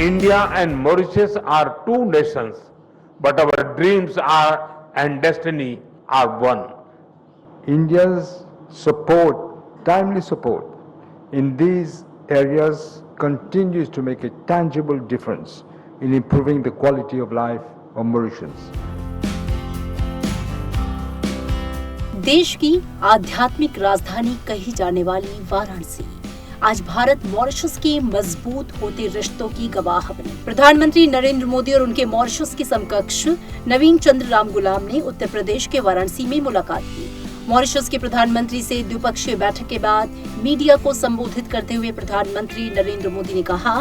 India and Mauritius are two nations, but our dreams are and destiny are one. India's support, timely support in these areas continues to make a tangible difference in improving the quality of life of Mauritians. देश की आध्यात्मिक राजधानी कही जाने वाली वाराणसी आज Bharat Mauritius के मजबूत होते रिश्तों की गवाह बनी। प्रधानमंत्री नरेंद्र मोदी और उनके मॉरिशस के समकक्ष नवीन चंद्र रामगुलाम ने उत्तर प्रदेश के वाराणसी में मुलाकात की। मॉरिशस के प्रधानमंत्री से द्विपक्षीय बैठक के बाद मीडिया को संबोधित करते हुए प्रधानमंत्री नरेंद्र मोदी ने कहा,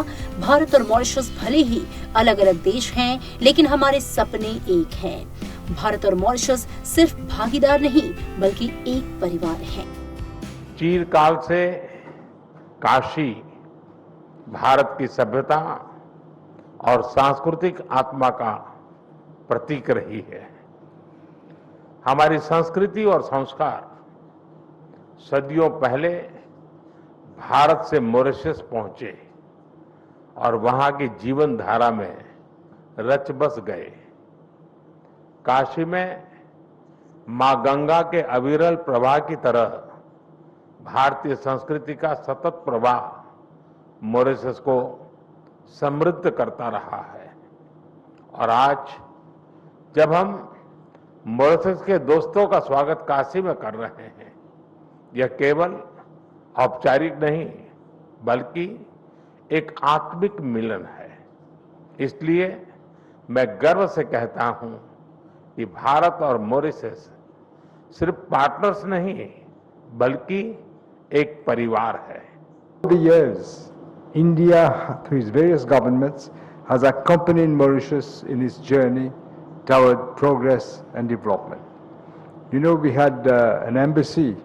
भारत और मॉरिशस भले ही अलग अलग देश हैं, लेकिन हमारे सपने एक हैं। भारत और मॉरिशस सिर्फ भागीदार नहीं बल्कि एक परिवार हैं। चिरकाल से काशी भारत की सभ्यता और सांस्कृतिक आत्मा का प्रतीक रही है। हमारी संस्कृति और संस्कार सदियों पहले भारत से मॉरिशस पहुंचे और वहां की जीवन धारा में रच बस गए। काशी में मां गंगा के अविरल प्रवाह की तरह भारतीय संस्कृति का सतत प्रवाह मॉरिशस को समृद्ध करता रहा है। और आज जब हम मॉरिशस के दोस्तों का स्वागत काशी में कर रहे हैं, यह केवल औपचारिक नहीं बल्कि एक आत्मिक मिलन है। इसलिए मैं गर्व से कहता हूं कि भारत और मॉरिशस सिर्फ पार्टनर्स नहीं बल्कि एक परिवार है। Over the years, India, through its various governments, has accompanied Mauritius in its journey toward progress and development. You know, we had an embassy,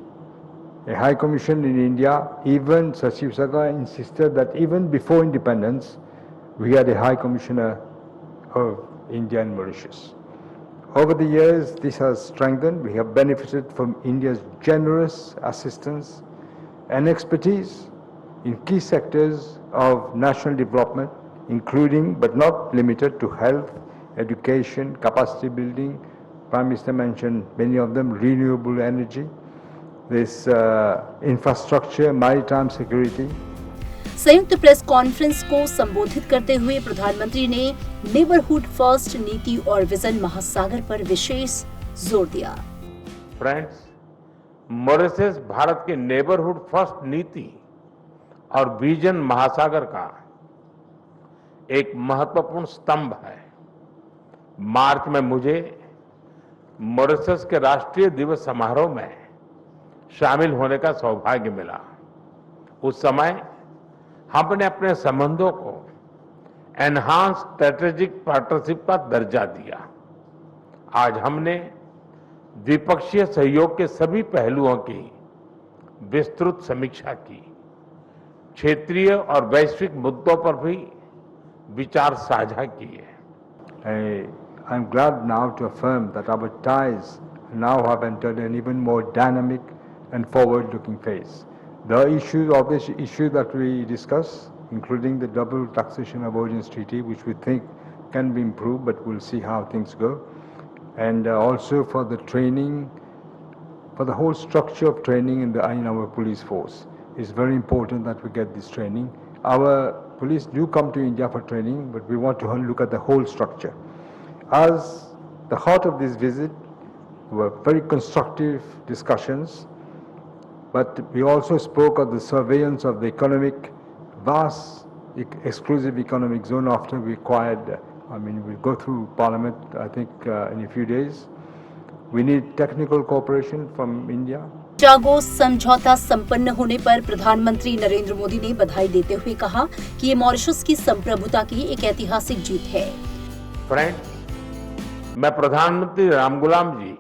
a high commission in India. Even Sachiv Saga insisted that even before independence, we had a high commissioner of India and Mauritius. Over the years, this has strengthened. We have benefited from India's generous assistance and expertise in key sectors of national development, including but not limited to health, education, capacity building. Prime Minister mentioned many of them: renewable energy, this infrastructure, maritime security. संयुक्त press conference को संबोधित करते हुए प्रधानमंत्री ने neighbourhood first नीति और vision महासागर पर विशेष जोर दिया। फ्रेंड्स, मॉरिशस भारत के नेबरहुड फर्स्ट नीति और विजन महासागर का एक महत्वपूर्ण स्तंभ है। मार्च में मुझे मॉरिशस के राष्ट्रीय दिवस समारोह में शामिल होने का सौभाग्य मिला। उस समय हमने अपने संबंधों को एनहांस स्ट्रेटेजिक पार्टनरशिप का दर्जा दिया। आज हमने द्विपक्षीय सहयोग के सभी पहलुओं की विस्तृत समीक्षा की। क्षेत्रीय और वैश्विक मुद्दों पर भी विचार साझा किए। I am glad now to affirm that our ties now have entered an even more dynamic and forward-looking phase. The issue that we discuss, including the double taxation avoidance treaty, which we think can be improved, but we'll see how things go. And also for the training, for the whole structure of training in our police force. It's very important that we get this training. Our police do come to India for training, but we want to look at the whole structure. As the heart of this visit were very constructive discussions, but we also spoke of the surveillance of the vast exclusive economic zone after we acquired, we'll go through Parliament, I think, in a few days. We need technical cooperation from India. चागो समझौता संपन्न होने पर प्रधानमंत्री नरेंद्र मोदी ने बधाई देते हुए कहा कि ये मॉरिशस की संप्रभुता की एक ऐतिहासिक जीत है। फ्रेंड्स, मैं प्रधानमंत्री रामगुलाम जी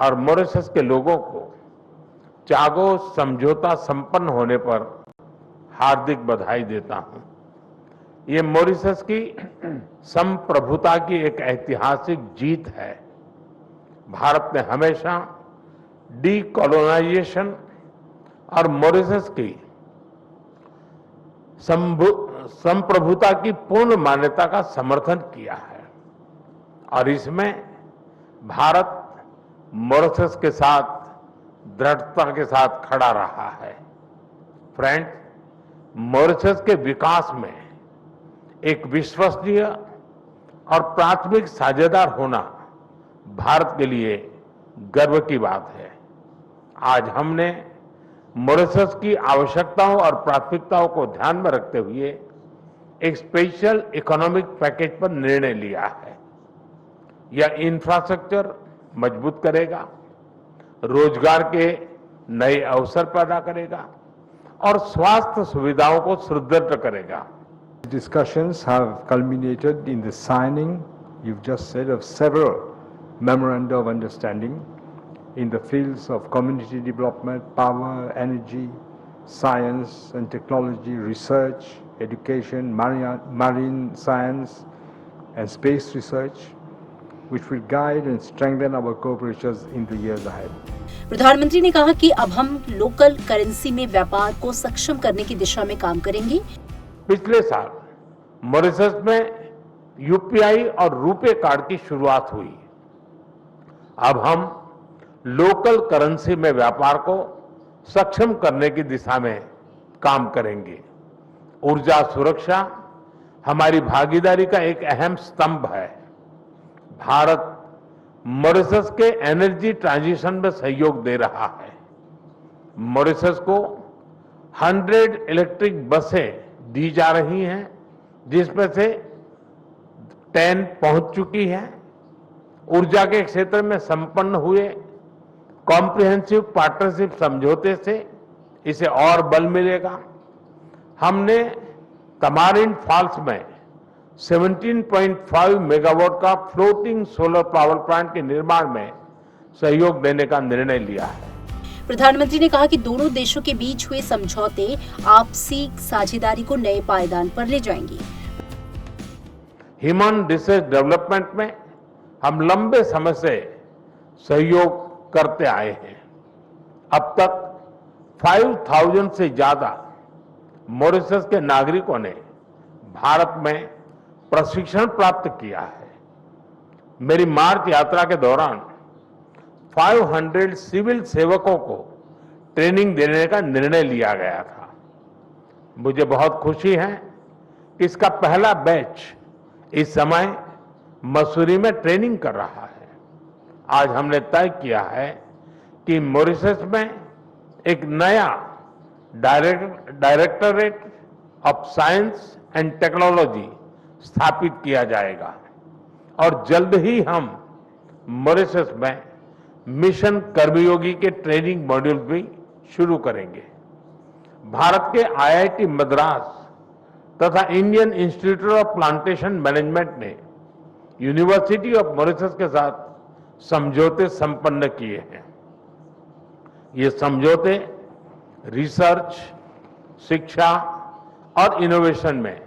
और मॉरिशस के लोगों को चागो समझौता संपन्न होने पर हार्दिक बधाई देता हूं। ये मॉरिशस की संप्रभुता की एक ऐतिहासिक जीत है। भारत ने हमेशा डीकोलोनाइजेशन और मॉरिशस की संप्रभुता की पूर्ण मान्यता का समर्थन किया है और इसमें भारत मॉरिशस के साथ दृढ़ता के साथ खड़ा रहा है। फ्रेंड्स, मॉरिशस के विकास में एक विश्वसनीय और प्राथमिक साझेदार होना भारत के लिए गर्व की बात है। आज हमने मॉरिशस की आवश्यकताओं और प्राथमिकताओं को ध्यान में रखते हुए एक स्पेशल इकोनॉमिक पैकेज पर निर्णय लिया है। यह इंफ्रास्ट्रक्चर मजबूत करेगा, रोजगार के नए अवसर पैदा करेगा और स्वास्थ्य सुविधाओं को सुदृढ़ करेगा। Discussions have culminated in the signing, you've just said, of several memoranda of understanding in the fields of community development, power, energy, science and technology, research, education, marine science and space research, which will guide and strengthen our cooperations in the years ahead. प्रधानमंत्री ने कहा कि अब हम local currency में व्यापार को सक्षम करने की दिशा में काम करेंगे। पिछले साल मॉरिशस में यूपीआई और रुपे कार्ड की शुरुआत हुई। अब हम लोकल करेंसी में व्यापार को सक्षम करने की दिशा में काम करेंगे। ऊर्जा सुरक्षा हमारी भागीदारी का एक अहम स्तंभ है। भारत मॉरिशस के एनर्जी ट्रांजिशन में सहयोग दे रहा है। मॉरिशस को 100 इलेक्ट्रिक बसें दी जा रही हैं, जिसमें से 10 पहुंच चुकी है। ऊर्जा के क्षेत्र में संपन्न हुए कॉम्प्रिहेंसिव पार्टनरशिप समझौते से इसे और बल मिलेगा। हमने तमारिन फॉल्स में 17.5 मेगावाट का फ्लोटिंग सोलर पावर प्लांट के निर्माण में सहयोग देने का निर्णय लिया है। प्रधानमंत्री ने कहा कि दोनों देशों के बीच हुए समझौते आपसी साझेदारी को नए पायदान पर ले जाएंगे। ह्यूमन रिसोर्स डेवलपमेंट में हम लंबे समय से सहयोग करते आए हैं। अब तक 5000 से ज्यादा मॉरिशस के नागरिकों ने भारत में प्रशिक्षण प्राप्त किया है। मेरी मार्च यात्रा के दौरान 500 सिविल सेवकों को ट्रेनिंग देने का निर्णय लिया गया था। मुझे बहुत खुशी है कि इसका पहला बैच इस समय मसूरी में ट्रेनिंग कर रहा है। आज हमने तय किया है कि मॉरिशस में एक नया directorate of science and technology स्थापित किया जाएगा और जल्द ही हम मॉरिशस में मिशन कर्मयोगी के ट्रेनिंग मॉड्यूल भी शुरू करेंगे। भारत के आईआईटी मद्रास तथा Indian institute of plantation management ने यूनिवर्सिटी ऑफ मॉरिशस के साथ समझौते संपन्न किए हैं। ये समझौते रिसर्च, शिक्षा और इनोवेशन में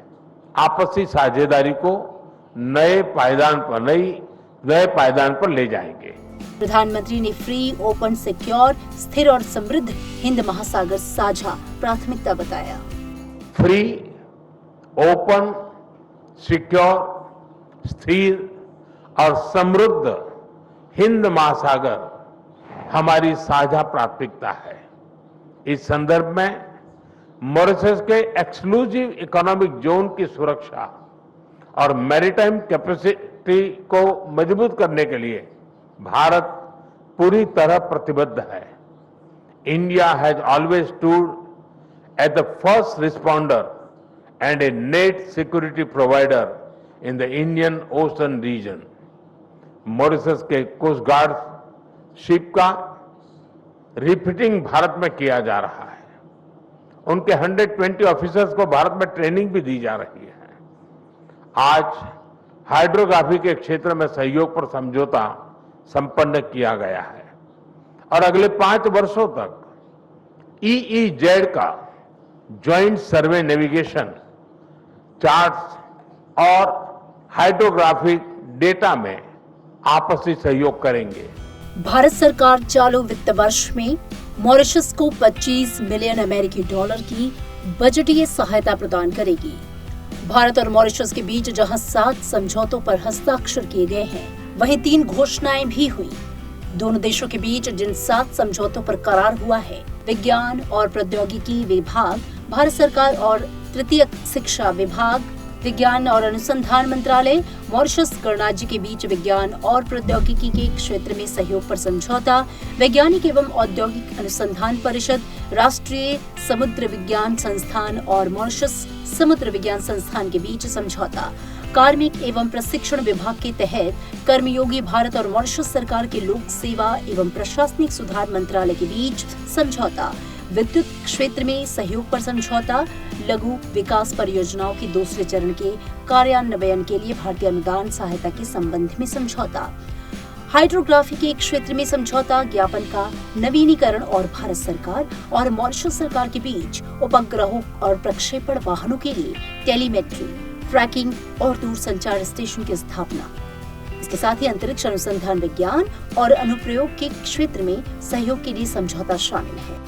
आपसी साझेदारी को नए पायदान पर ले जाएंगे। प्रधानमंत्री ने फ्री, ओपन, सिक्योर, स्थिर और समृद्ध हिंद महासागर साझा प्राथमिकता बताया। फ्री, ओपन, सिक्योर, स्थिर और समृद्ध हिंद महासागर हमारी साझा प्राथमिकता है। इस संदर्भ में मॉरिशस के एक्सक्लूसिव इकोनॉमिक जोन की सुरक्षा और मैरीटाइम कैपेसिटी को मजबूत करने के लिए भारत पूरी तरह प्रतिबद्ध है। India has always stood at the first responder and a net security provider in the Indian Ocean region. Mauritius के कोस्ट गार्ड शिप का रिफिटिंग भारत में किया जा रहा है। उनके 120 ऑफिसर्स को भारत में ट्रेनिंग भी दी जा रही है। आज हाइड्रोग्राफी के क्षेत्र में सहयोग पर समझौता संपन्न किया गया है और अगले 5 वर्षों तक EEZ का ज्वाइंट सर्वे नेविगेशन, चार्ट्स और हाइड्रोग्राफिक डेटा में आपसी सहयोग करेंगे। भारत सरकार चालू वित्त वर्ष में मॉरिशस को $25 मिलियन की बजटीय सहायता प्रदान करेगी। भारत और मॉरिशस के बीच जहां 7 समझौतों पर हस्ताक्षर किए गए हैं, वहीं 3 घोषणाएं भी हुई। दोनों देशों के बीच जिन 7 समझौतों पर करार हुआ है, विज्ञान और प्रौद्योगिकी विभाग, भारत सरकार और तृतीयक शिक्षा विभाग, विज्ञान और अनुसंधान मंत्रालय, मॉरिशस गणराज्य के बीच विज्ञान और प्रौद्योगिकी के क्षेत्र में सहयोग पर समझौता, वैज्ञानिक एवं औद्योगिक अनुसंधान परिषद, राष्ट्रीय समुद्र विज्ञान संस्थान और मॉरिशस समुद्र विज्ञान संस्थान के बीच समझौता, कार्मिक एवं प्रशिक्षण विभाग के तहत कर्मयोगी भारत और मॉरिशस सरकार के लोक सेवा एवं प्रशासनिक सुधार मंत्रालय के बीच समझौता, विद्युत क्षेत्र में सहयोग पर समझौता, लघु विकास परियोजनाओं के दूसरे चरण के कार्यान्वयन के लिए भारतीय अनुदान सहायता के संबंध में समझौता, हाइड्रोग्राफी के क्षेत्र में समझौता ज्ञापन का नवीनीकरण और भारत सरकार और मॉरिशस सरकार के बीच उपग्रहों और प्रक्षेपण वाहनों के लिए टेलीमेट्री, ट्रैकिंग और दूरसंचार स्टेशन की स्थापना। इसके साथ ही अंतरिक्ष अनुसंधान विज्ञान और अनुप्रयोग के क्षेत्र में सहयोग के लिए समझौता शामिल है।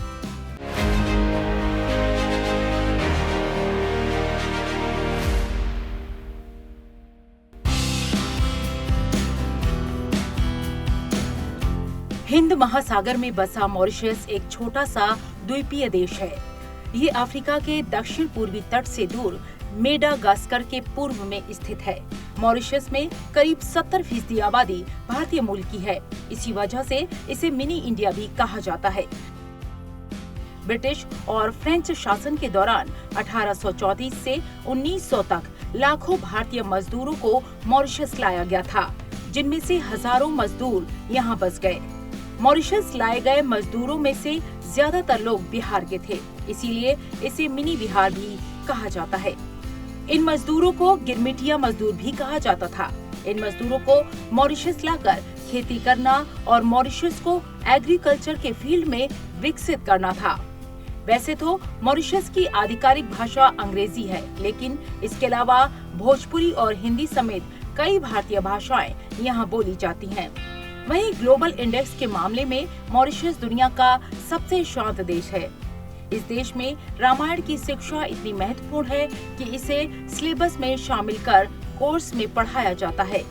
हिंद महासागर में बसा मॉरिशस एक छोटा सा द्वीपीय देश है। ये अफ्रीका के दक्षिण पूर्वी तट से दूर मेडागास्कर के पूर्व में स्थित है। मॉरिशस में करीब 70% आबादी भारतीय मूल की है। इसी वजह से इसे मिनी इंडिया भी कहा जाता है। ब्रिटिश और फ्रेंच शासन के दौरान 1834 से 1900 तक लाखों भारतीय मजदूरों को मॉरिशस लाया गया था, जिनमें से हजारों मजदूर यहाँ बस गए। मॉरिशस लाए गए मजदूरों में से ज्यादातर लोग बिहार के थे, इसीलिए इसे मिनी बिहार भी कहा जाता है। इन मजदूरों को गिरमिटिया मजदूर भी कहा जाता था। इन मजदूरों को मॉरिशस लाकर खेती करना और मॉरिशस को एग्रीकल्चर के फील्ड में विकसित करना था। वैसे तो मॉरिशस की आधिकारिक भाषा अंग्रेजी है, लेकिन इसके अलावा भोजपुरी और हिंदी समेत कई भारतीय भाषाएं यहाँ बोली जाती हैं। वहीं ग्लोबल इंडेक्स के मामले में मॉरिशस दुनिया का सबसे शांत देश है। इस देश में रामायण की शिक्षा इतनी महत्वपूर्ण है कि इसे सिलेबस में शामिल कर कोर्स में पढ़ाया जाता है।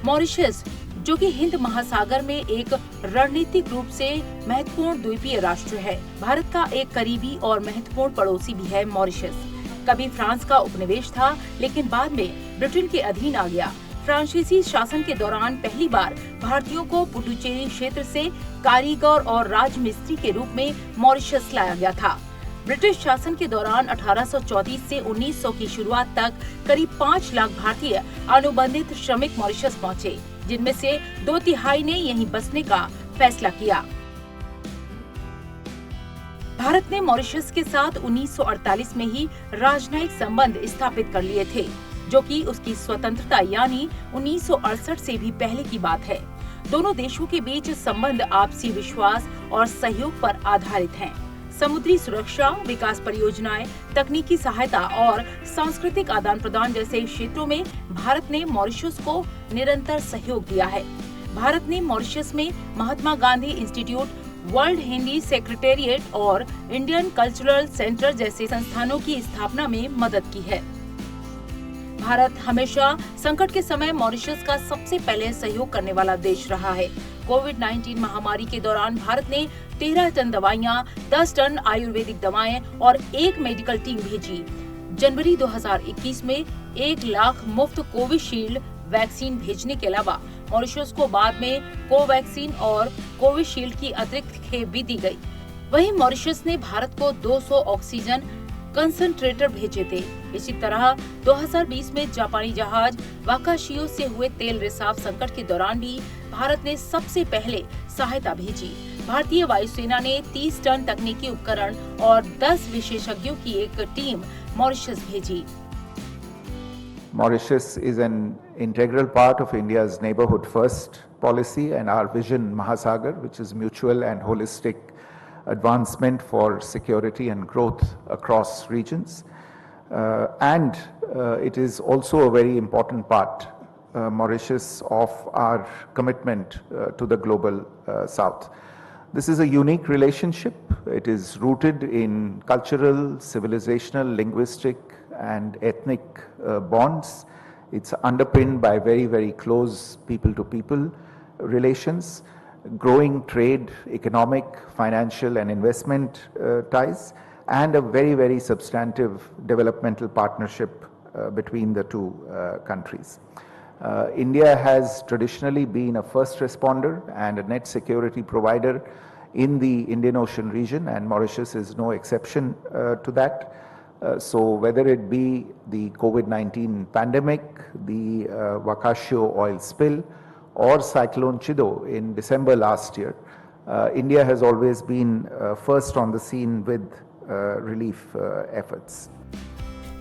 मॉरिशस, जो कि हिंद महासागर में एक रणनीतिक रूप से महत्वपूर्ण द्वीपीय राष्ट्र है, भारत का एक करीबी और महत्वपूर्ण पड़ोसी भी है। मॉरिशस कभी फ्रांस का उपनिवेश था, लेकिन बाद में ब्रिटेन के अधीन आ गया। फ्रांसीसी शासन के दौरान पहली बार भारतीयों को पुडुचेरी क्षेत्र से कारीगर और राजमिस्त्री के रूप में मॉरिशस लाया गया था। ब्रिटिश शासन के दौरान 1834 से 1900 की शुरुआत तक करीब 5 लाख भारतीय अनुबंधित श्रमिक मॉरिशस पहुंचे, जिनमें से 2/3 ने यहीं बसने का फैसला किया। भारत ने मॉरिशस के साथ 1948 में ही राजनयिक संबंध स्थापित कर लिए थे, जो कि उसकी स्वतंत्रता यानी 1968 से भी पहले की बात है। दोनों देशों के बीच संबंध आपसी विश्वास और सहयोग पर आधारित हैं। समुद्री सुरक्षा, विकास परियोजनाएं, तकनीकी सहायता और सांस्कृतिक आदान प्रदान जैसे क्षेत्रों में भारत ने मॉरिशस को निरंतर सहयोग दिया है। भारत ने मॉरिशस में Mahatma Gandhi institute, world Hindi secretariat और इंडियन कल्चरल सेंटर जैसे संस्थानों की स्थापना में मदद की है। भारत हमेशा संकट के समय मॉरिशस का सबसे पहले सहयोग करने वाला देश रहा है। कोविड-19 महामारी के दौरान भारत ने 13 टन दवाइयां, 10 टन आयुर्वेदिक दवाएं और 1 मेडिकल टीम भेजी। जनवरी 2021 में 1 लाख मुफ्त कोविशील्ड वैक्सीन भेजने के अलावा मॉरिशस को बाद में कोवैक्सीन और कोविशील्ड की अतिरिक्त खेप भी दी गई। वहीं मॉरिशस ने भारत को 200 ऑक्सीजन कंसंट्रेटर भेजे थे। इसी तरह 2020 में जापानी जहाज वाकाशियो से हुए तेल रिसाव संकट के दौरान भी भारत ने सबसे पहले सहायता भेजी। भारतीय वायुसेना ने 30 टन तकनीकी उपकरण और 10 विशेषज्ञों की एक टीम मॉरिशस भेजी। Mauritius is an integral part of India's neighborhood first policy and our vision Mahasagar, which is mutual and holistic advancement for security and growth across regions. It is also a very important part, Mauritius, of our commitment to the global south. This is a unique relationship. It is rooted in cultural, civilizational, linguistic, and ethnic bonds. It's underpinned by very, very close people-to-people relations, growing trade, economic, financial, and investment ties, and a very, very substantive developmental partnership between the two countries. India has traditionally been a first responder and a net security provider in the Indian Ocean region, and Mauritius is no exception to that. So whether it be the COVID-19 pandemic, the Wakashio oil spill, or Cyclone Chido in December last year, India has always been first on the scene with relief efforts.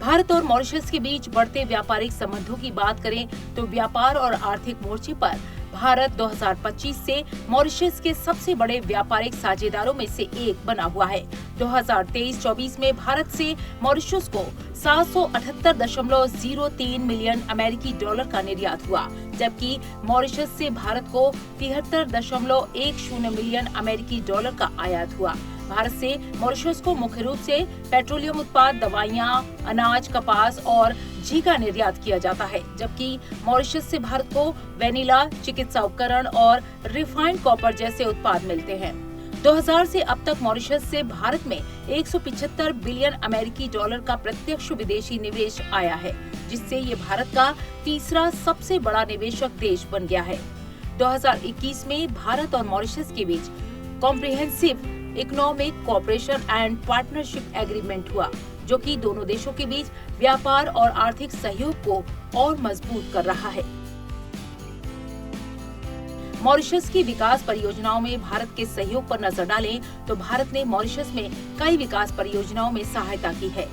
Bharat और Mauritius के बीच बढ़ते व्यापारिक संबंधों की बात करें तो व्यापार और आर्थिक मोर्चे पर भारत 2025 से मॉरिशस के सबसे बड़े व्यापारिक साझेदारों में से एक बना हुआ है। 2023-24 में भारत से मॉरिशस को 778.03 मिलियन अमेरिकी डॉलर का निर्यात हुआ, जबकि मॉरिशस से भारत को 73.10 मिलियन अमेरिकी डॉलर का आयात हुआ। भारत से मॉरिशस को मुख्य रूप से पेट्रोलियम उत्पाद, दवाइयां, अनाज, कपास और घी का निर्यात किया जाता है, जबकि मॉरिशस से भारत को वेनिला, चिकित्सा उपकरण और रिफाइंड कॉपर जैसे उत्पाद मिलते हैं। 2000 से अब तक मॉरिशस से भारत में 175 बिलियन अमेरिकी डॉलर का प्रत्यक्ष विदेशी निवेश आया है, जिससे ये भारत का तीसरा सबसे बड़ा निवेशक देश बन गया है। 2021 में भारत और मॉरिशस के बीच comprehensive economic cooperation and partnership agreement हुआ, जो कि दोनों देशों के बीच व्यापार और आर्थिक सहयोग को और मजबूत कर रहा है। मॉरिशस की विकास परियोजनाओं में भारत के सहयोग पर नजर डालें तो भारत ने मॉरिशस में कई विकास परियोजनाओं में सहायता की है।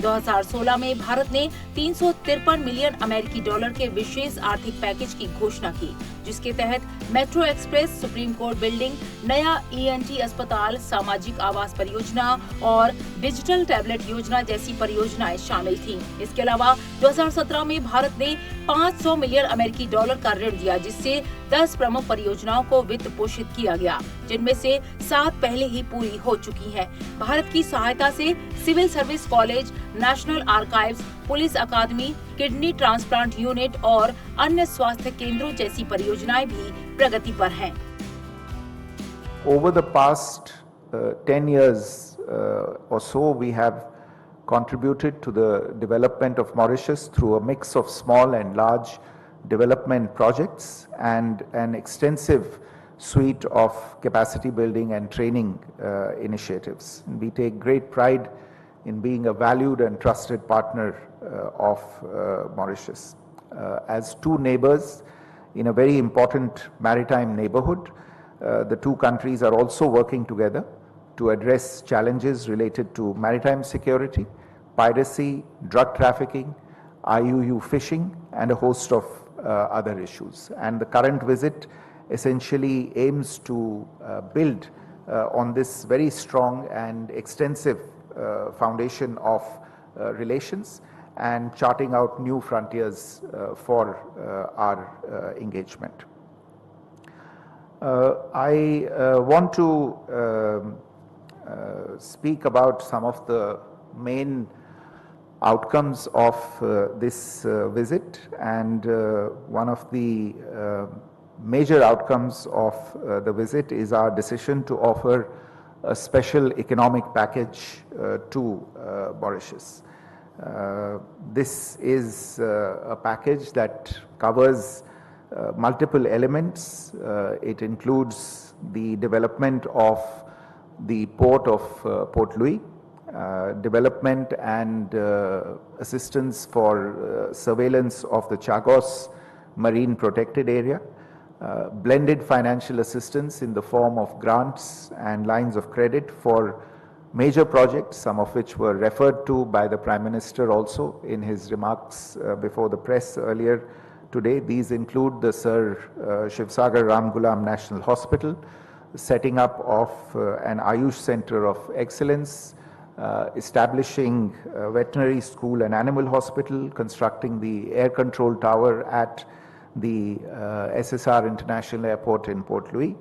2016 में भारत ने 353 मिलियन अमेरिकी डॉलर के विशेष आर्थिक पैकेज की घोषणा की, जिसके तहत metro express, supreme court building, नया ENT अस्पताल, सामाजिक आवास परियोजना और डिजिटल टैबलेट योजना जैसी परियोजनाएं शामिल थीं। इसके अलावा 2017 में भारत ने 500 मिलियन अमेरिकी डॉलर का ऋण दिया, जिससे 10 प्रमुख परियोजनाओं को वित्त पोषित किया गया, जिनमें से 7 पहले ही पूरी हो चुकी हैं। भारत की सहायता से civil service college, national archives, police अकादमी, किडनी ट्रांसप्लांट यूनिट और अन्य स्वास्थ्य केंद्रों जैसी परियोजनाएं भी प्रगति पर हैं। Over the past 10 years or so, we have contributed to the development of Mauritius through a mix of small and large development projects and an extensive suite of capacity building and training initiatives. We take great pride in being a valued and trusted partner of Mauritius. As two neighbors in a very important maritime neighborhood, the two countries are also working together to address challenges related to maritime security, piracy, drug trafficking, IUU fishing, and a host of other issues. And the current visit essentially aims to build on this very strong and extensive foundation of relations and charting out new frontiers for our engagement. I want to speak about some of the main outcomes of this visit, and one of the major outcomes of the visit is our decision to offer a special economic package to Mauritius. This is a package that covers multiple elements. It includes the development of the port of Port Louis, development and assistance for surveillance of the Chagos Marine Protected Area, blended financial assistance in the form of grants and lines of credit for major projects, some of which were referred to by the Prime Minister also in his remarks before the press earlier today. These include the Sir Shivsagar Ram Ghulam National Hospital, setting up of an Ayush Center of Excellence, establishing a veterinary school and animal hospital, constructing the air control tower at the SSR International Airport in Port Louis,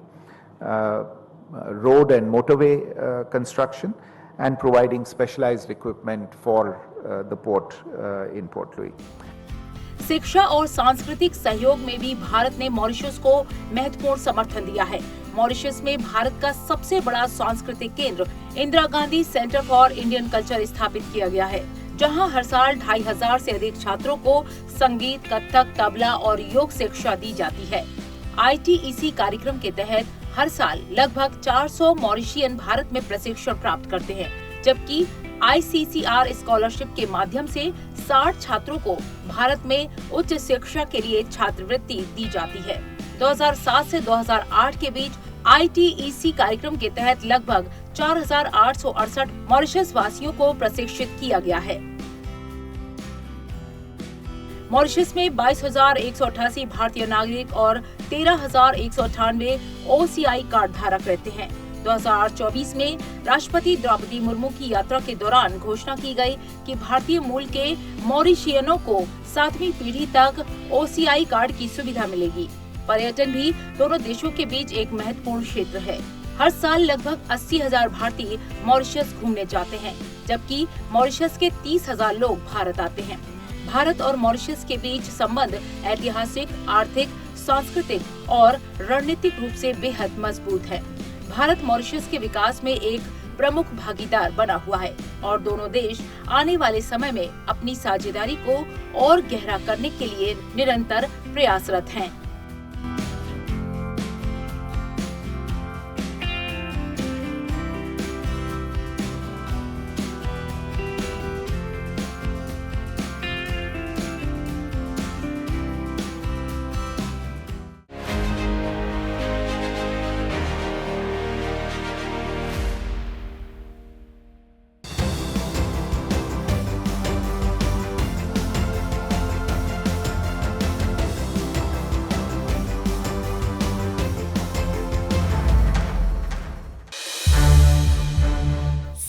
road and motorway construction, and providing specialized equipment for the port in Port Louis. शिक्षा और सांस्कृतिक सहयोग में भी भारत ने Mauritius को महत्वपूर्ण समर्थन दिया है। मॉरिशस में भारत का सबसे बड़ा सांस्कृतिक केंद्र Indira Gandhi centre for Indian culture स्थापित किया गया है, जहां हर साल 2500 से अधिक छात्रों को संगीत, कथक, तबला और योग शिक्षा दी जाती है। ITEC कार्यक्रम के तहत हर साल लगभग 400 मॉरिशियन भारत में प्रशिक्षण प्राप्त करते हैं, जबकि ICCR स्कॉलरशिप के माध्यम से 60 छात्रों को भारत में उच्च शिक्षा के लिए छात्रवृत्ति दी जाती है। 2007 से 2008 के बीच ITEC कार्यक्रम के तहत लगभग 4868 मॉरिशस वासियों को प्रशिक्षित किया गया है। मॉरिशस में 22,188 भारतीय नागरिक और 13,198 OCI कार्ड धारक रहते हैं। 2024 में राष्ट्रपति द्रौपदी मुर्मू की यात्रा के दौरान घोषणा की गई कि भारतीय मूल के मॉरिशियनों को 7वीं पीढ़ी तक OCI कार्ड की सुविधा मिलेगी। पर्यटन भी दोनों देशों के बीच एक महत्वपूर्ण क्षेत्र है। हर साल लगभग 80,000 भारतीय मॉरिशस घूमने जाते हैं, जबकि मॉरिशस के 30,000 लोग भारत आते हैं। भारत और मॉरिशस के बीच संबंध ऐतिहासिक, आर्थिक, सांस्कृतिक और रणनीतिक रूप से बेहद मजबूत है। भारत मॉरिशस के विकास में एक प्रमुख भागीदार बना हुआ है और दोनों देश आने वाले समय में अपनी साझेदारी को और गहरा करने के लिए निरंतर प्रयासरत हैं।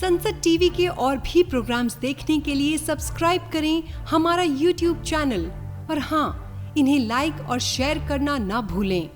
संसद टीवी के और भी प्रोग्राम्स देखने के लिए सब्सक्राइब करें हमारा YouTube चैनल और हाँ, इन्हें लाइक और शेयर करना ना भूलें।